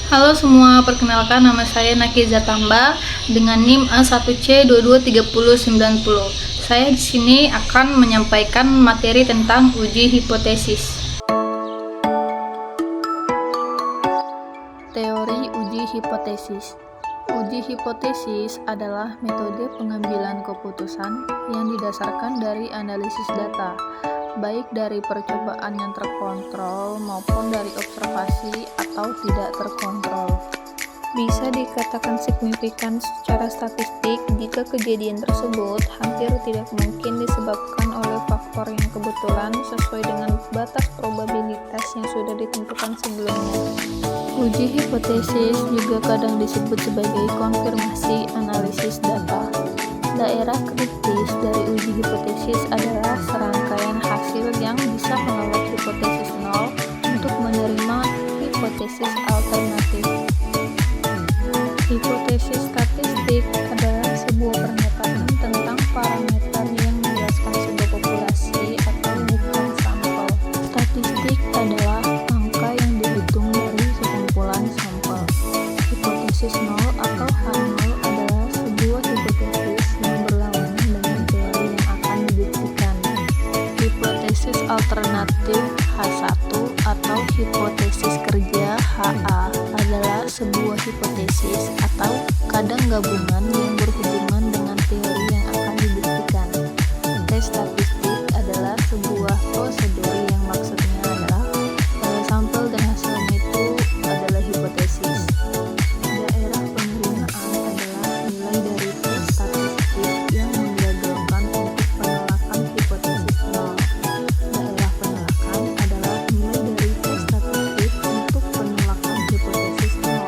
Halo semua, perkenalkan nama saya Nakiza Tamba dengan NIM A1C223090. Saya di sini akan menyampaikan materi tentang uji hipotesis. Teori uji hipotesis. Uji hipotesis adalah metode pengambilan keputusan yang didasarkan dari analisis data, baik dari percobaan yang terkontrol maupun dari observasi atau tidak terkontrol. Bisa dikatakan signifikan secara statistik jika kejadian tersebut hampir tidak mungkin disebabkan oleh faktor yang kebetulan sesuai dengan batas probabilitas yang sudah ditentukan sebelumnya. Uji hipotesis juga kadang disebut sebagai konfirmasi analisis data. Daerah kritis dari uji hipotesis adalah serangkaian hasil yang bisa menolak hipotesis nol untuk menerima hipotesis alternatif. Hipotesis statistik adalah sebuah pernyataan tentang parameter yang menjelaskan sebuah populasi atau bukan sampel. Statistik adalah angka yang dihitung dari sekumpulan sampel. Hipotesis nol atau H0 adalah sebuah hipotesis yang berlawanan dengan teori yang akan dibuktikan. Hipotesis alternatif H1 atau hipotesis kerja HA adalah sebuah hipotesis atau kadang gabungan yang berhubungan dengan teori yang akan dibuktikan. Tes statistik adalah sebuah prosedur yang maksudnya adalah sampel dan hasilnya itu adalah hipotesis. Daerah penerimaan adalah nilai dari tes statistik yang menggagalkan untuk penolakan hipotesis nol. Daerah penolakan adalah nilai dari tes statistik untuk penolakan hipotesis nol.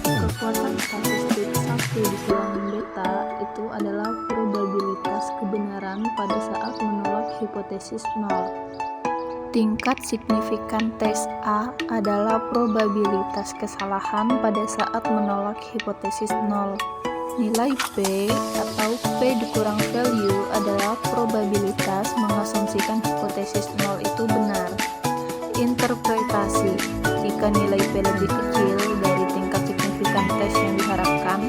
Kekuatan statistik 1 dikurangi beta itu adalah probabilitas kebenaran pada saat menolak hipotesis nol. Tingkat signifikan tes A adalah probabilitas kesalahan pada saat menolak hipotesis nol. Nilai P atau P dikurang value adalah probabilitas mengasumsikan hipotesis nol itu benar. Interpretasi: jika nilai P lebih kecil dari tingkat signifikan tes yang diharapkan,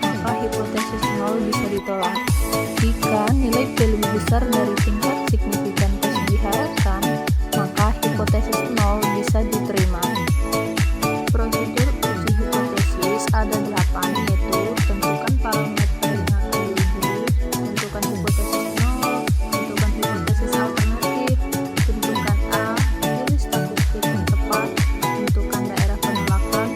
maka hipotesis nol bisa ditolak. Jika nilai P lebih besar dari tingkat signifikan tes yang diharapkan, maka hipotesis nol bisa diterima. Prosedur uji hipotesis ada 8, yaitu tentukan parameter yang akan diuji, tentukan hipotesis nol, tentukan hipotesis alternatif, tentukan A, pilih statistik yang tepat, tentukan daerah penolakan,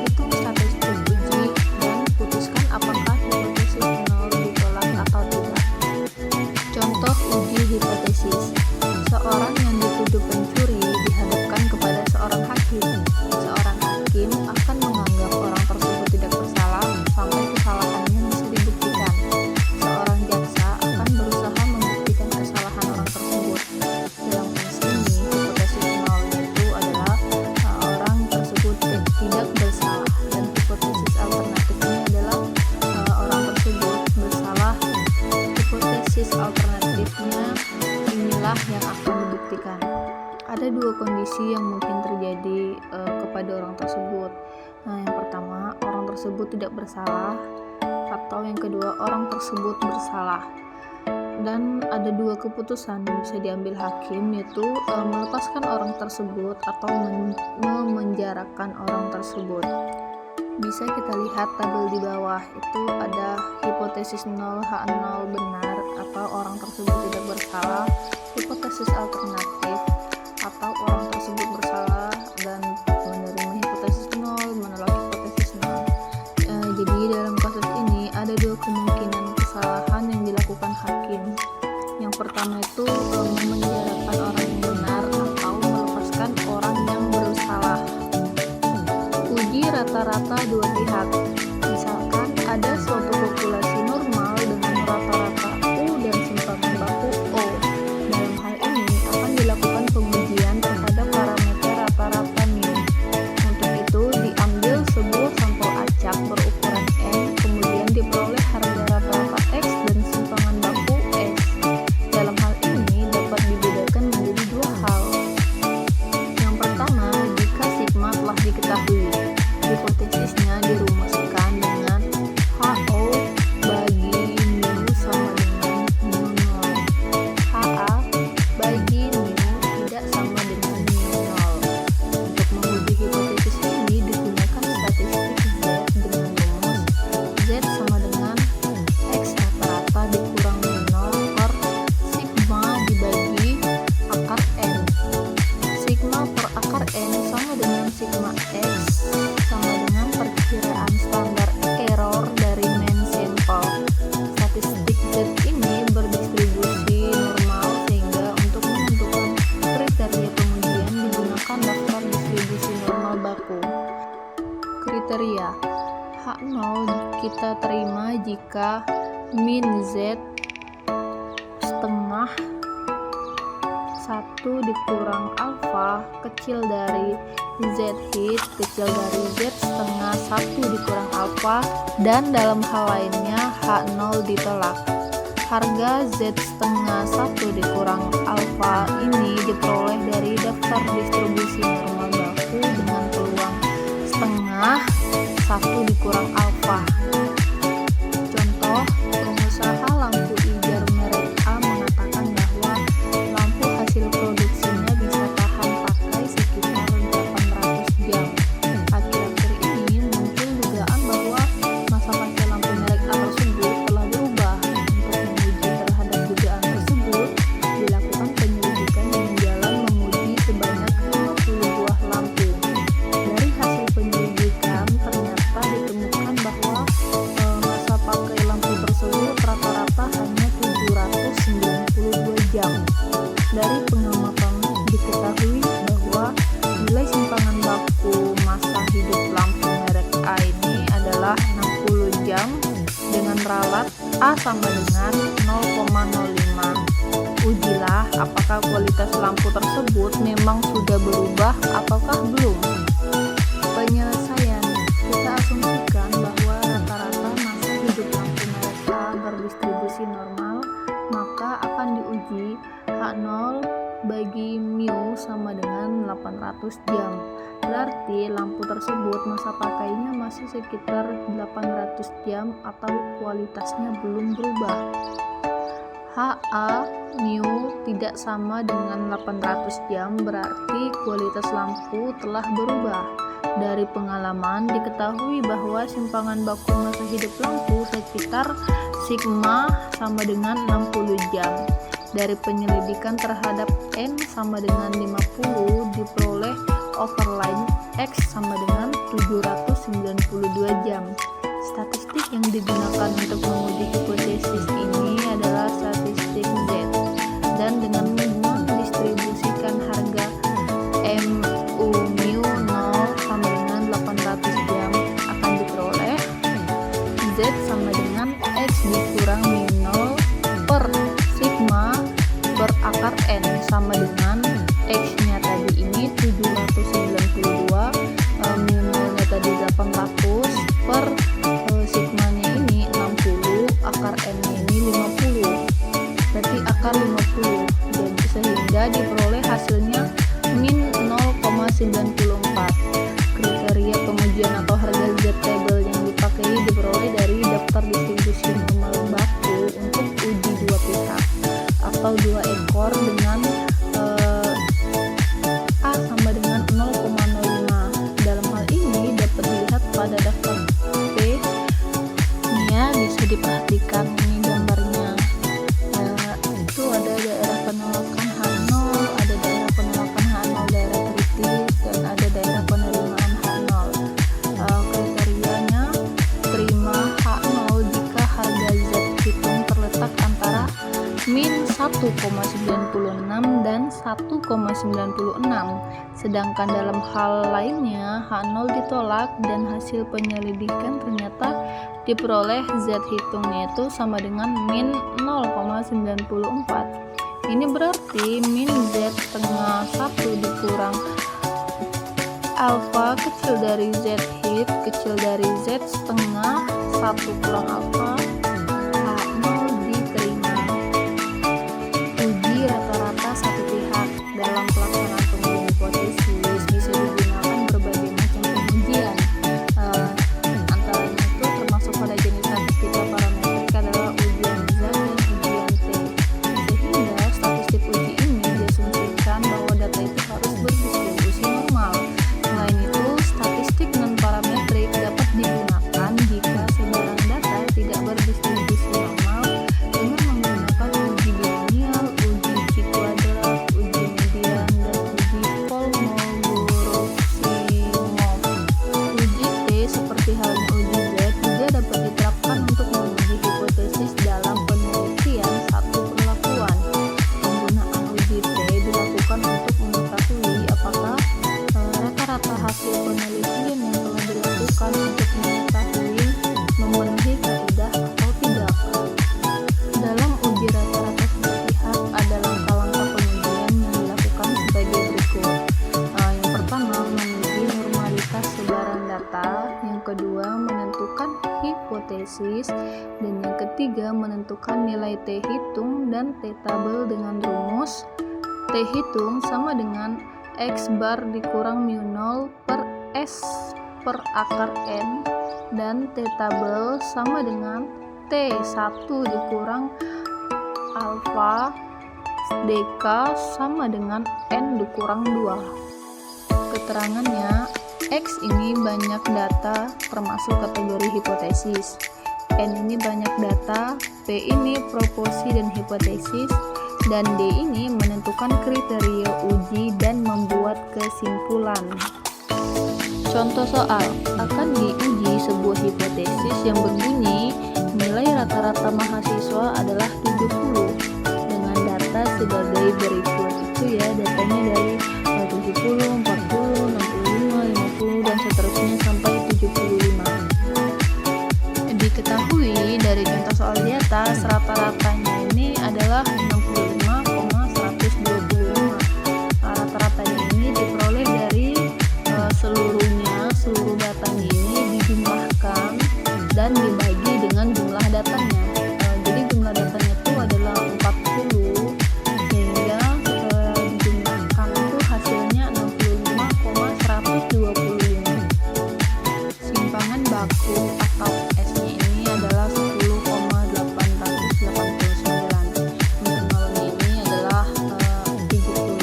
hitung statistik uji, dan putuskan apakah hipotesis nol ditolak atau tidak. Contoh uji hipotesis: seorang yang dituduh pencuri dihadapkan kepada seorang hakim. Seorang hakim akan menganggap orang tersebut tidak bersalah sampai kesalahannya bisa dibuktikan. Seorang jaksa akan berusaha membuktikan kesalahan orang tersebut. Dalam kasus ini, hipotesis nol itu adalah orang tersebut tidak bersalah, dan hipotesis alternatifnya adalah orang tersebut bersalah. Hipotesis alternatifnya inilah yang akan dibuktikan. Ada dua kondisi yang mungkin terjadi kepada orang tersebut. Yang pertama, orang tersebut tidak bersalah, atau yang kedua, orang tersebut bersalah. Dan ada dua keputusan yang bisa diambil hakim, yaitu melepaskan orang tersebut atau memenjarakan orang tersebut. Bisa kita lihat tabel di bawah, itu ada hipotesis 0 H0 benar atau orang tersebut tidak bersalah, hipotesis alternatif atau orang tersebut bersalah dan menerima hipotesis 0, menolak hipotesis 0. Jadi dalam kasus ini ada dua kemungkinan kesalahan yang dilakukan hakim. Yang pertama itu memenjarakan orang yang benar atau melepaskan orang yang bersalah. Uji rata-rata dua pihak. Misalkan ada suatu populasi normal dengan rata-rata U dan simpangan baku O. Dalam hal ini akan dilakukan pengujian terhadap parameter rata-rata min. Untuk itu diambil sebuah sampel acak berukuran N, kemudian diperoleh harga rata-rata X dan simpangan baku S. Dalam hal ini dapat dibedakan menjadi dua hal. Yang pertama, jika sigma telah diketahui, kriteria. H0 kita terima jika min Z setengah 1 dikurang alfa kecil dari Z hit kecil dari Z setengah 1 dikurang alfa, dan dalam hal lainnya H0 ditolak. Harga Z setengah 1 dikurang alfa ini diperoleh dari daftar distribusi normal baku dengan peluang setengah 1 dikurang alfa. Contoh, pengusaha lampu hijau merek A mengatakan bahwa lampu hasil produksinya bisa tahan pakai sekitar 800 jam. Akhir-akhir ini muncul dugaan bahwa masa pakai lampu merek A tersebut telah berubah. Untuk menguji terhadap dugaan tersebut, dilakukan penyelidikan dengan jalan menguji sebanyak 50 buah lampu. Dari hasil penyelidikan ternyata ditemukan bahwa masa pakai lampu tersebut rata-rata hanya 792 jam. Dari pengamatan diketahui bahwa nilai simpangan baku masa hidup lampu merek A ini adalah 60 jam dengan ralat A sama dengan 0,05. Ujilah apakah kualitas lampu tersebut memang sudah berubah ataukah belum. Penyelesaian, kita asumsikan bahwa rata-rata masa hidup lampu merek A berdistribusi normal, maka akan diuji H0 bagi mu sama dengan 800 jam. Berarti lampu tersebut masa pakainya masih sekitar 800 jam atau kualitasnya belum berubah. HA mu tidak sama dengan 800 jam, berarti kualitas lampu telah berubah. Dari pengalaman diketahui bahwa simpangan baku masa hidup lampu sekitar sigma sama dengan 60 jam. Dari penyelidikan terhadap N sama dengan 50 diperoleh overline X sama dengan 792 jam. Statistik yang digunakan untuk menguji hipotesis ini adalah statistik Z, dan dengan mendistribusikan harga mu 0 sama dengan 800 jam akan diperoleh Z sama dengan X dikurang mu 0 per sigma per akar N sama dengan X nya tadi ini 792, mu 0 nya tadi 800 per sigmanya ini 60, akar N nya ini 50, berarti akar 50, dan sehingga diperoleh hasilnya min 0,94. Kriteria pengujian atau harga Z table yang dipakai diperoleh dari daftar distribusi normal baku untuk uji dua pihak atau dua ekor dengan A sama dengan 0,05. Dalam hal ini dapat dilihat pada daftar P nya, bisa diperhatikan ini gambarnya. Itu ada daerah penolakan H0, ada daerah penolakan H0 daerah kritis, dan ada daerah penerimaan H0. Kriterianya terima H0 jika harga Z hitung terletak antara min 1,96 dan 1,96. Sedangkan dalam hal lainnya H0 ditolak dan hasil penyelidikan ternyata diperoleh Z hitungnya itu sama dengan min 0,94. Ini berarti min Z setengah 1 dikurang alfa kecil dari Z hit kecil dari Z setengah 1 kurang alfa. H0 diterima. Uji rata-rata satu pihak. Dalam pelaksanaan pengujian hipotesis bisa digunakan berbagai macam pengujian. Antaranya itu termasuk pada jenis statistika parametrik adalah ujian Z dan ujian T. Sehingga statistik uji ini diasumsikan bahwa data itu harus berdistribusi normal. Selain itu, statistik non parametrik dapat digunakan jika sebarang data tidak kedua menentukan hipotesis, dan yang ketiga menentukan nilai T hitung dan T tabel dengan rumus T hitung sama dengan X bar dikurang mu 0 per S per akar N, dan T tabel sama dengan T1 dikurang alfa dk sama dengan N dikurang 2. Keterangannya, X ini banyak data termasuk kategori hipotesis, N ini banyak data, P ini proporsi dan hipotesis, dan D ini menentukan kriteria uji dan membuat kesimpulan. Contoh soal, akan diuji sebuah hipotesis yang berbunyi nilai rata-rata mahasiswa adalah 70 dengan data sebagai berikut. Itu ya, datanya dari 70, 40, 65, 50 dan seterusnya sampai 75. Diketahui dari contoh soal di atas, rata-ratanya ini adalah 65,125. Rata-ratanya ini diperoleh dari seluruh datanya ini dijumlahkan dan dibagi dengan jumlah datanya. Jadi jumlah datanya itu adalah 40, sehingga dijumlahkan itu hasilnya 65,125. Simpangan baku atau S-nya ini adalah 10,889. Nolnya ini adalah 70.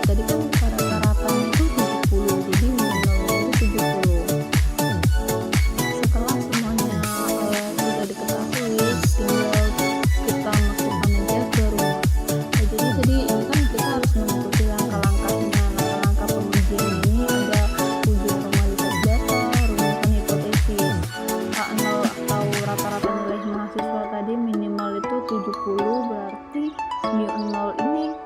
Jadi kan rata-ratanya itu 70, jadi nolnya itu 70. Setelah semuanya sudah diketahui, tinggal kita masukkan aja ke rumus. Jadi ini kan kita harus mengikuti langkah-langkahnya. Langkah pengujian ini ada uji formalitas data, rumusan hipotesis, H0 atau rata-rata nilai mahasiswa tadi minimal itu 70, berarti mu 0 ini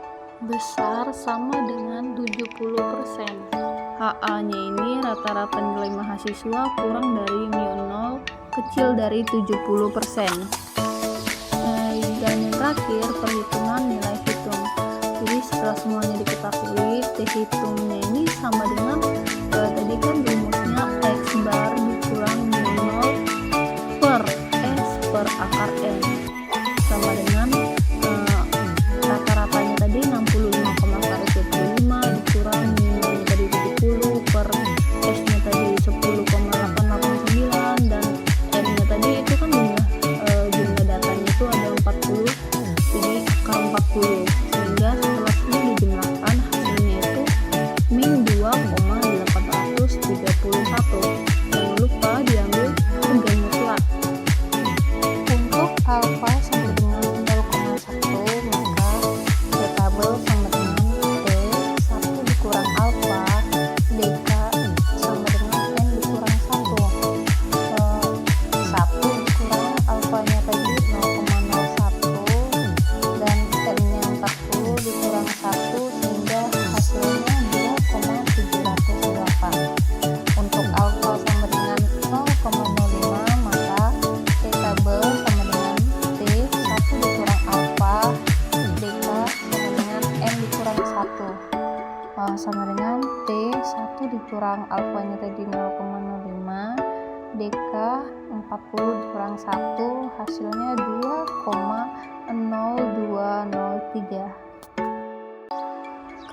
besar sama dengan 70%. HA-nya ini rata-rata nilai mahasiswa kurang dari mu 0 kecil dari 70%. Dan yang terakhir, perhitungan nilai hitung. Jadi setelah semuanya diketahui, T hitungnya ini sama dengan tadi kan rumusnya X bar dikurang mu 0 per S per akar N sama dengan rata-ratanya tadi 65,125 dikurang mu 0 tadi 70 per S-nya tadi 10,889 dan N-nya tadi itu kan jumlah datanya itu ada 40, jadi akar 40, sehingga setelah ini dijumlahkan hasilnya itu min 2,831. Jangan lupa diambil harga mutlak. Untuk alfa sama dengan 0,1, maka T tabel sama dengan T1 dikurang alfa dk sama dengan N dikurang 1. 1 dikurang alfanya tadi 0,01 dan N-nya 40 dikurang 1 sehingga hasilnya 2,708. Untuk alfa sama dengan 0,05, maka T tabel sama dengan T1 dikurang alfa dk sama dengan N dikurang 1, sama dengan T1 dikurang alfanya tadi 0,05 dk 40 dikurang 1 hasilnya 2,0203.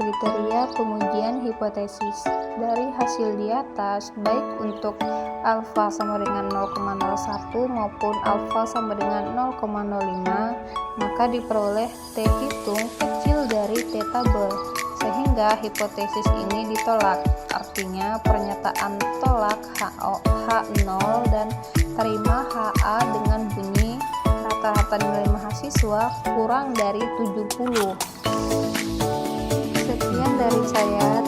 Kriteria pengujian hipotesis. Dari hasil di atas, baik untuk alfa sama dengan 0,01 maupun alfa sama dengan 0,05, maka diperoleh T hitung kecil dari T tabel, sehingga hipotesis ini ditolak. Artinya pernyataan tolak H0 dan terima HA dengan bunyi rata-rata nilai mahasiswa kurang dari 70. Sekian dari saya.